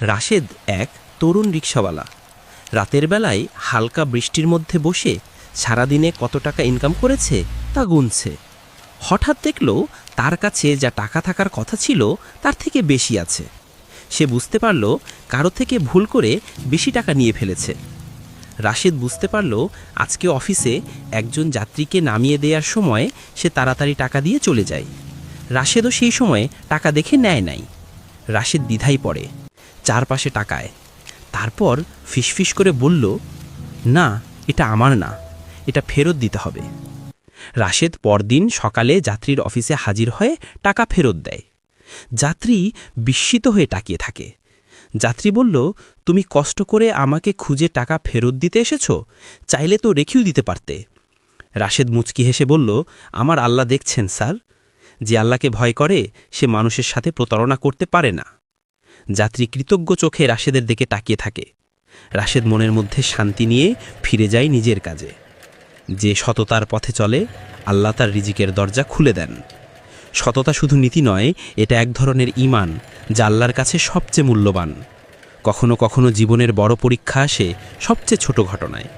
রাশেদ এক তরুণ রিকশাওয়ালা। রাতের বেলায় হালকা বৃষ্টির মধ্যে বসে সারাদিনে কত টাকা ইনকাম করেছে তা গুনছে। হঠাৎ দেখল তার কাছে যা টাকা থাকার কথা ছিল তার থেকে বেশি আছে। সে বুঝতে পারল কারো থেকে ভুল করে বেশি টাকা নিয়ে ফেলেছে। রাশেদ বুঝতে পারল আজকে অফিসে একজন যাত্রীকে নামিয়ে দেওয়ার সময় সে তাড়াতাড়ি টাকা দিয়ে চলে যায়। রাশেদও সেই সময় টাকা দেখে নেয় নাই। রাশেদ দ্বিধায় পড়ে, চারপাশে তাকায়, তারপর ফিসফিস করে বলল, না, এটা আমার না, এটা ফেরত দিতে হবে। রাশেদ পরদিন সকালে যাত্রীর অফিসে হাজির হয়ে টাকা ফেরত দেয়। যাত্রী বিস্মিত হয়ে তাকিয়ে থাকে। যাত্রী বলল, তুমি কষ্ট করে আমাকে খুঁজে টাকা ফেরত দিতে এসেছ, চাইলে তো রেখেও দিতে পারতে। রাশেদ মুচকি হেসে বলল, আমার আল্লাহ দেখছেন স্যার, যে আল্লাহকে ভয় করে সে মানুষের সাথে প্রতারণা করতে পারে না। যাত্রী কৃতজ্ঞ চোখে রাশেদের দিকে তাকিয়ে থাকে। রাশেদ মনের মধ্যে শান্তি নিয়ে ফিরে যায় নিজের কাজে। যে সততার পথে চলে, আল্লাহ তার রিজিকের দরজা খুলে দেন। সততা শুধু নীতি নয়, এটা এক ধরনের ঈমান যা আল্লাহর কাছে সবচেয়ে মূল্যবান। কখনো কখনো জীবনের বড় পরীক্ষা আসে সবচেয়ে ছোট ঘটনায়।